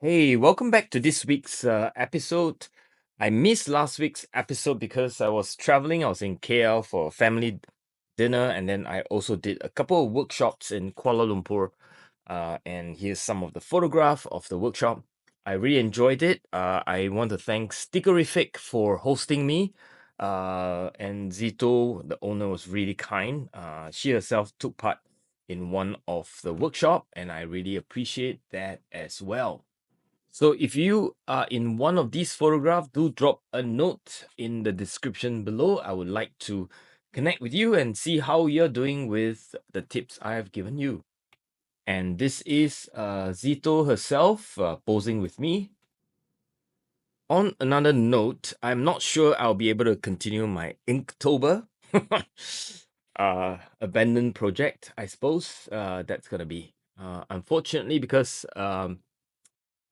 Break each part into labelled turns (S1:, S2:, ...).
S1: Hey, welcome back to this week's episode. I missed last week's episode because I was traveling. I was in KL for a family dinner, and then I also did a couple of workshops in Kuala Lumpur. And here's some of the photograph of the workshop. I really enjoyed it. I want to thank Stickerific for hosting me. And Zito, the owner, was really kind. She herself took part in one of the workshop, and I really appreciate that as well. So if you are in one of these photographs, do drop a note in the description below. I would like to connect with you and see how you're doing with the tips I have given you. And this is Zito herself posing with me. On another note, I'm not sure I'll be able to continue my Inktober abandoned project, I suppose. That's gonna be unfortunately because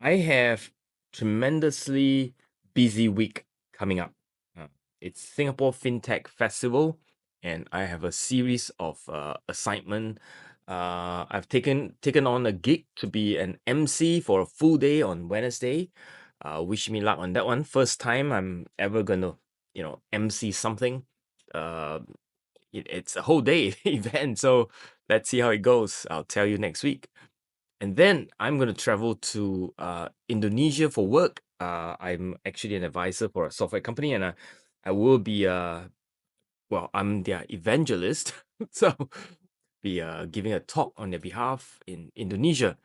S1: I have tremendously busy week coming up. Uh, it's Singapore FinTech Festival, and I have a series of assignment. I've taken on a gig to be an MC for a full day on Wednesday. Wish me luck on that one. First time I'm ever gonna, MC something. Uh, it's a whole day event, so let's see how it goes. I'll tell you next week. And then I'm going to travel to Indonesia for work. I'm actually an advisor for a software company, and I will be, I'm their evangelist. So, be giving a talk on their behalf in Indonesia.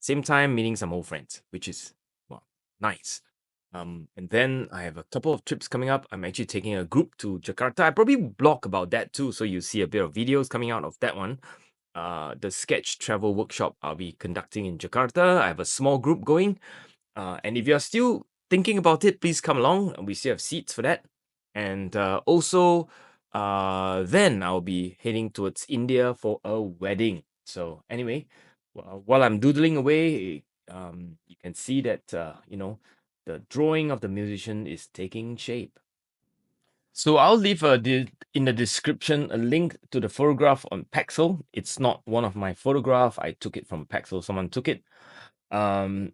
S1: Same time, meeting some old friends, which is, well, nice. And then I have a couple of trips coming up. I'm actually taking a group to Jakarta. I probably blog about that too, so you see a bit of videos coming out of that one. The sketch travel workshop I'll be conducting in Jakarta. I have a small group going. And if you're still thinking about it, please come along. We still have seats for that. And also, then I'll be heading towards India for a wedding. So, anyway, while I'm doodling away, you can see that, the drawing of the musician is taking shape. So I'll leave in the description a link to the photograph on Pexel. It's not one of my photograph. I took it from Pexel. Someone took it. Um,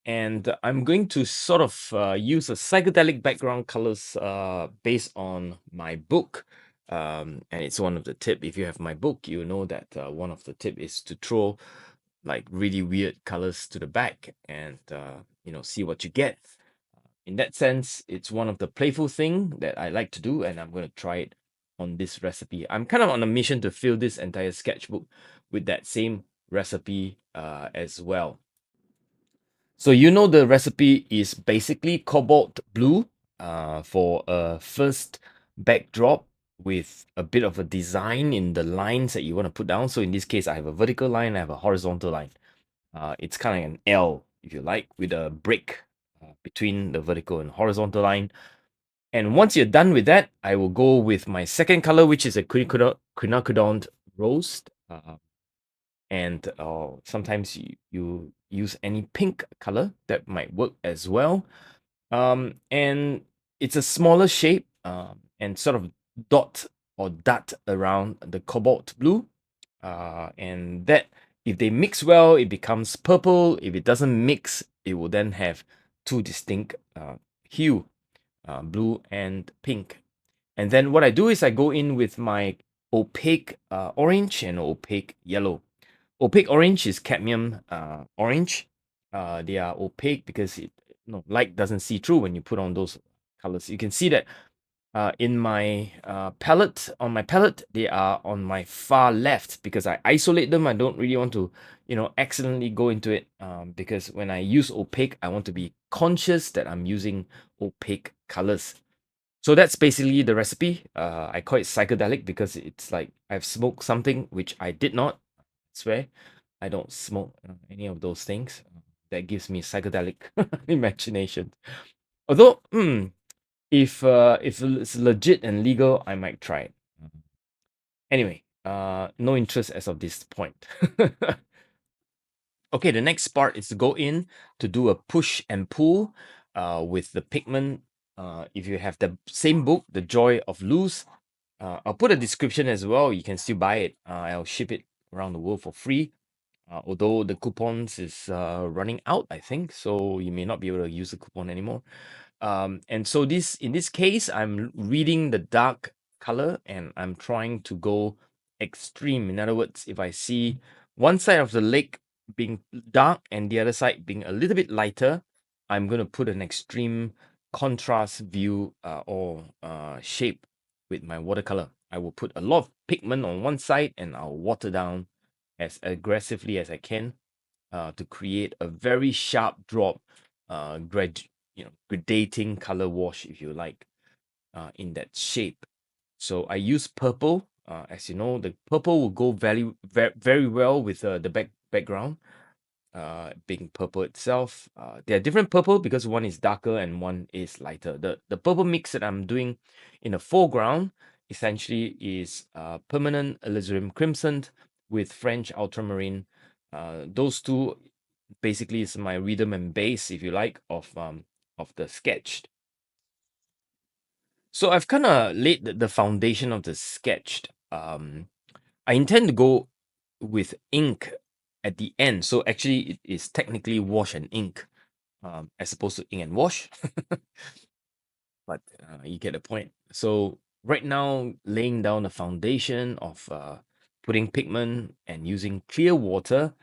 S1: and I'm going to sort of use a psychedelic background colors based on my book. And it's one of the tip. If you have my book, you know that one of the tip is to throw like really weird colors to the back and see what you get. In that sense, it's one of the playful thing that I like to do, and I'm going to try it on this recipe. I'm kind of on a mission to fill this entire sketchbook with that same recipe as well. So you know the recipe is basically cobalt blue for a first backdrop with a bit of a design in the lines that you want to put down. So in this case, I have a vertical line, I have a horizontal line. It's kind of an L, if you like, with a break between the vertical and horizontal line. And once you're done with that, I will go with my second color, which is a quinacridone rose. And sometimes you use any pink color that might work as well. And it's a smaller shape and sort of dot or dot around the cobalt blue. And that, if they mix well, it becomes purple. If it doesn't mix, it will then have two distinct hue, blue and pink. And then what I do is I go in with my opaque orange and opaque yellow. Opaque orange is cadmium orange. They are opaque because light doesn't see through when you put on those colors. You can see that in my palette, on my palette, they are on my far left because I isolate them. I don't really want to, accidentally go into it because when I use opaque, I want to be conscious that I'm using opaque colors. So that's basically the recipe. I call it psychedelic because it's like I've smoked something which I did not. I swear, I don't smoke any of those things. That gives me psychedelic imagination. Although, if it's legit and legal, I might try it. Anyway, no interest as of this point. Okay, the next part is to go in to do a push and pull with the pigment. If you have the same book, The Joy of Loose, I'll put a description as well. You can still buy it. I'll ship it around the world for free. although the coupons is running out, I think, so you may not be able to use the coupon anymore. And so this in this case, I'm reading the dark color and I'm trying to go extreme. In other words, if I see one side of the lake being dark and the other side being a little bit lighter, I'm going to put an extreme contrast view or shape with my watercolor. I will put a lot of pigment on one side and I'll water down as aggressively as I can to create a very sharp drop, gradating color wash, if you like, in that shape. So I use purple. As you know, the purple will go very well with the background. Being purple itself, there are different purple because one is darker and one is lighter. The purple mix that I'm doing in the foreground essentially is permanent alizarin crimson with French ultramarine. Those two basically is my rhythm and bass, if you like, of the sketched. So I've kind of laid the foundation of the sketched. I intend to go with ink at the end. So actually, it is technically wash and ink, as opposed to ink and wash. But you get the point. So right now, laying down the foundation of putting pigment and using clear water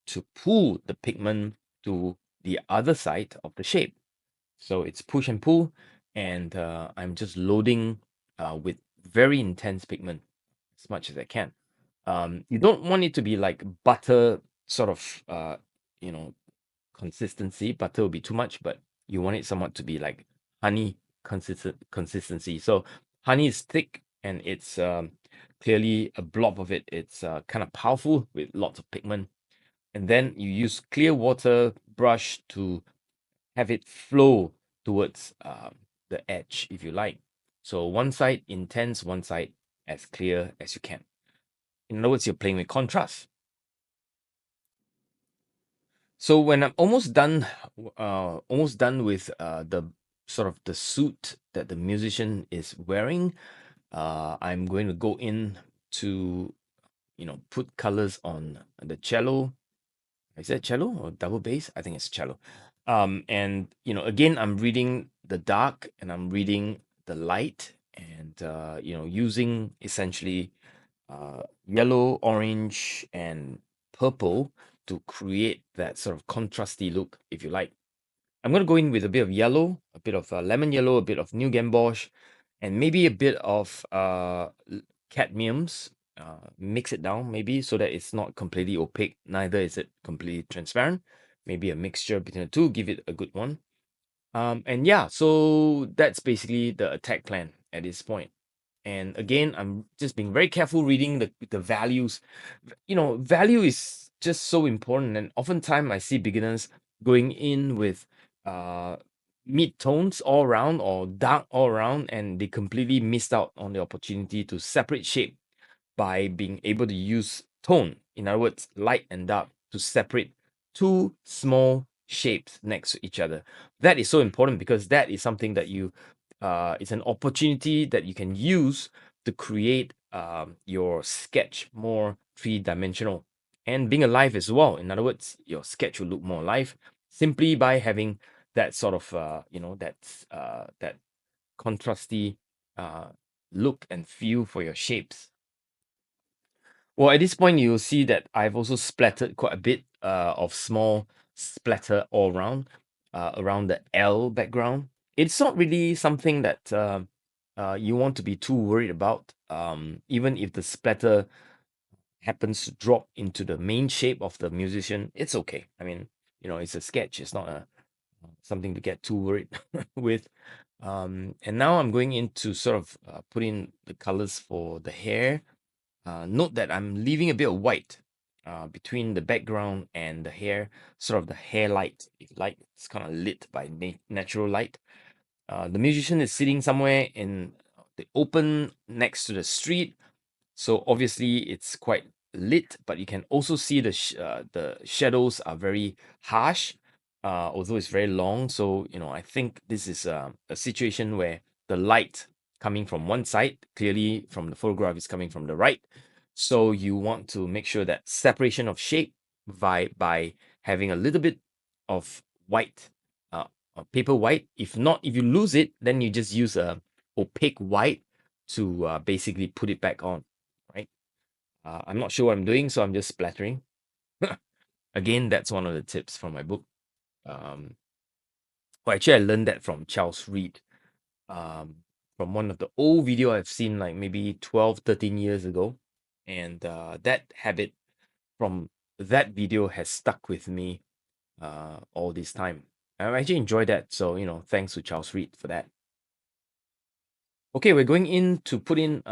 S1: to pull the pigment to the other side of the shape. So it's push and pull, and I'm just loading with very intense pigment as much as I can. You don't want it to be like butter sort of, you know, consistency. Butter will be too much, but you want it somewhat to be like honey consistency. So honey is thick and it's clearly a blob of it. It's kind of powerful with lots of pigment. And then you use clear water brush to have it flow towards the edge, if you like. So one side intense, one side as clear as you can. In other words, you're playing with contrast. So when I'm almost done with the sort of the suit that the musician is wearing, I'm going to go in to put colors on the cello. Is that cello or double bass? I think it's cello. And again, I'm reading the dark and I'm reading the light, and using essentially yellow, orange, and purple to create that sort of contrasty look, if you like. I'm going to go in with a bit of yellow, a bit of lemon yellow, a bit of new gamboge, and maybe a bit of cadmiums. Mix it down maybe so that it's not completely opaque, neither is it completely transparent. Maybe a mixture between the two, give it a good one. And yeah, so that's basically the attack plan at this point. And again, I'm just being very careful reading the values. Value is just so important. And oftentimes I see beginners going in with uh mid tones all around or dark all around, and they completely missed out on the opportunity to separate shape by being able to use tone, in other words, light and dark, to separate two small shapes next to each other. That is so important because that is something that it's an opportunity that you can use to create your sketch more three-dimensional and being alive as well. In other words, your sketch will look more alive simply by having that sort of that contrasty uh, look and feel for your shapes. Well, at this point, you'll see that I've also splattered quite a bit of small splatter all around the L background. It's not really something that you want to be too worried about. Even if the splatter happens to drop into the main shape of the musician, it's okay. I mean, it's a sketch. It's not something to get too worried with. And now I'm going into sort of put in the colors for the hair. Note that I'm leaving a bit of white between the background and the hair, sort of the hair light, if you like. It's kind of lit by natural light. The musician is sitting somewhere in the open next to the street, so obviously it's quite lit, but you can also see the shadows are very harsh, although it's very long. So I think this is a situation where the light coming from one side, clearly from the photograph, is coming from the right. So you want to make sure that separation of shape vibe by having a little bit of white, paper white. If not, if you lose it, then you just use a opaque white to basically put it back on, right? I'm not sure what I'm doing, so I'm just splattering. Again, that's one of the tips from my book. Well, actually, I learned that from Charles Reed, um, from one of the old video I've seen like maybe 12, 13 years ago. And that habit from that video has stuck with me all this time. I actually enjoyed that. So, thanks to Charles Reed for that. Okay, we're going in to put in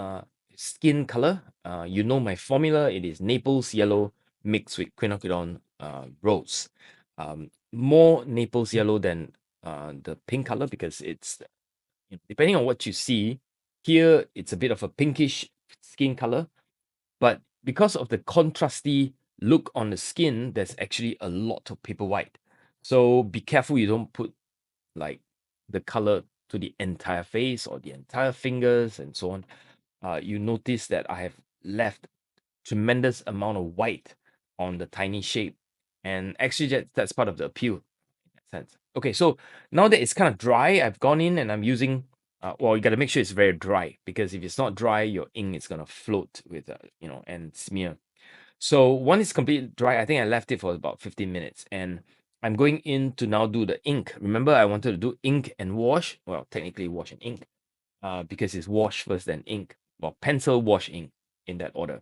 S1: skin color. You know my formula. It is Naples yellow mixed with quinacridone rose. More Naples yellow than the pink color because it's, depending on what you see, here it's a bit of a pinkish skin color, but because of the contrasty look on the skin, there's actually a lot of paper white. So be careful you don't put like the color to the entire face or the entire fingers and so on. You notice that I have left tremendous amount of white on the tiny shape, and actually that's part of the appeal in that sense. Okay, so now that it's kind of dry, I've gone in and I'm using. Well, you got to make sure it's very dry because if it's not dry, your ink is gonna float with and smear. So once it's completely dry, I think I left it for about 15 minutes, and I'm going in to now do the ink. Remember, I wanted to do ink and wash. Well, technically wash and ink, because it's wash first then ink. Well, pencil, wash, ink in that order.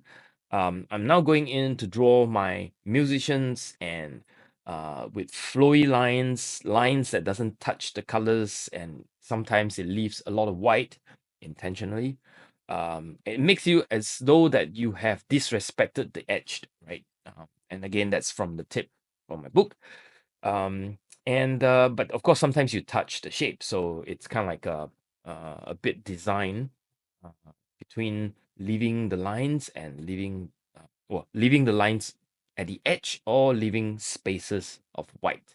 S1: I'm now going in to draw my musicians and with flowy lines that doesn't touch the colors, and sometimes it leaves a lot of white intentionally. It makes you as though that you have disrespected the edge, right? And again, that's from the tip from my book. And but of course, sometimes you touch the shape, so it's kind of like a bit design between leaving the lines and leaving the lines at the edge or leaving spaces of white.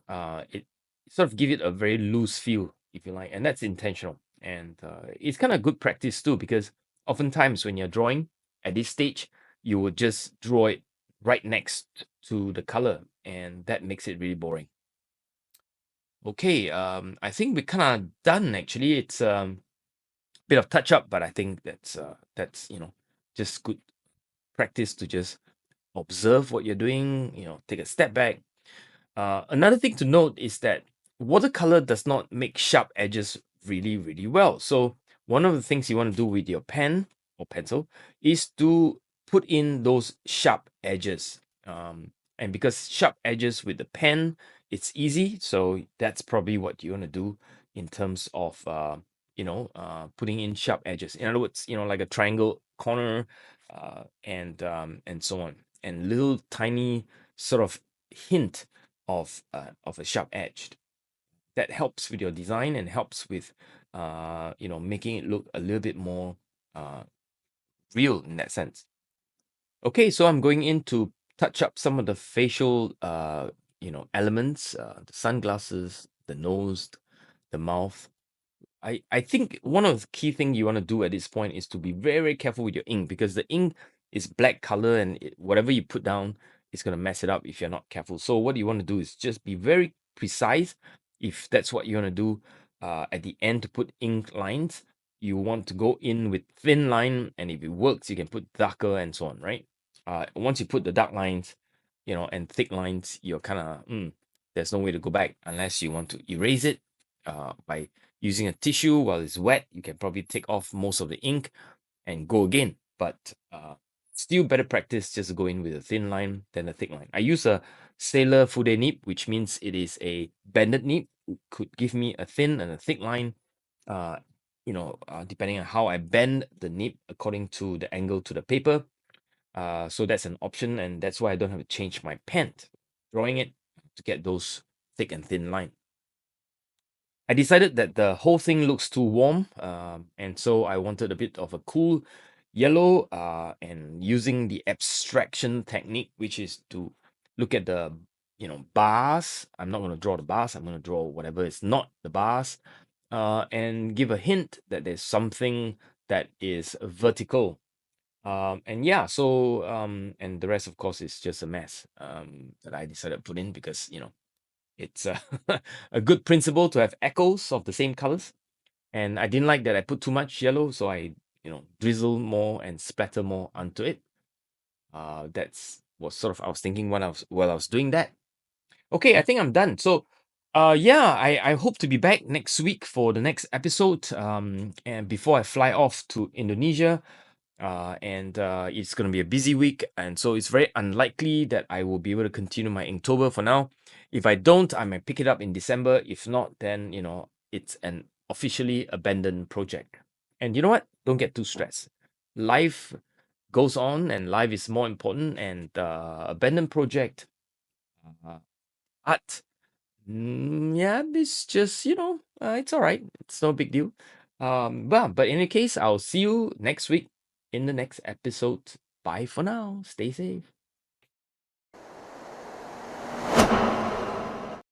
S1: It sort of give it a very loose feel, if you like, and that's intentional. And it's kind of good practice too, because oftentimes when you're drawing at this stage, you would just draw it right next to the color, and that makes it really boring. Okay, I think we're kind of done actually. It's bit of touch up, but I think that's just good practice to just observe what you're doing, take a step back. Another thing to note is that watercolor does not make sharp edges really, really well. So one of the things you want to do with your pen or pencil is to put in those sharp edges. And because sharp edges with the pen, it's easy. So that's probably what you want to do in terms of putting in sharp edges. In other words, like a triangle corner, and so on, and little tiny sort of hint of a sharp edge. That helps with your design and helps with making it look a little bit more real in that sense. Okay, so I'm going in to touch up some of the facial elements, the sunglasses, the nose, the mouth. I think one of the key thing you want to do at this point is to be very, very careful with your ink, because the ink is black color, and whatever you put down is going to mess it up if you're not careful. So what you want to do is just be very precise. If that's what you want to do, at the end to put ink lines, you want to go in with thin line, and if it works, you can put darker and so on, right? Once you put the dark lines, and thick lines, you're kind of, there's no way to go back unless you want to erase it by using a tissue while it's wet. You can probably take off most of the ink and go again. But still better practice just to go in with a thin line than a thick line. I use a Sailor Fude nib, which means it is a bended nib. It could give me a thin and a thick line, depending on how I bend the nib according to the angle to the paper. So that's an option, and that's why I don't have to change my pen drawing it to get those thick and thin line. I decided that the whole thing looks too warm, and so I wanted a bit of a cool yellow, and using the abstraction technique, which is to look at the bars. I'm not going to draw the bars. I'm going to draw whatever is not the bars, and give a hint that there's something that is vertical And yeah, so and the rest, of course, is just a mess that I decided to put in because it's a good principle to have echoes of the same colors. And I didn't like that I put too much yellow, so I drizzle more and splatter more onto it. That's what sort of I was thinking when I was doing that. Okay, I think I'm done. So, yeah, I hope to be back next week for the next episode. And before I fly off to Indonesia, and it's gonna be a busy week, and so it's very unlikely that I will be able to continue my Inktober for now. If I don't, I might pick it up in December. If not, then it's an officially abandoned project. And you know what? Don't get too stressed. Life goes on, and life is more important. And abandoned project, uh, art. Yeah, it's just, it's all right. It's no big deal. But in any case, I'll see you next week in the next episode. Bye for now. Stay safe.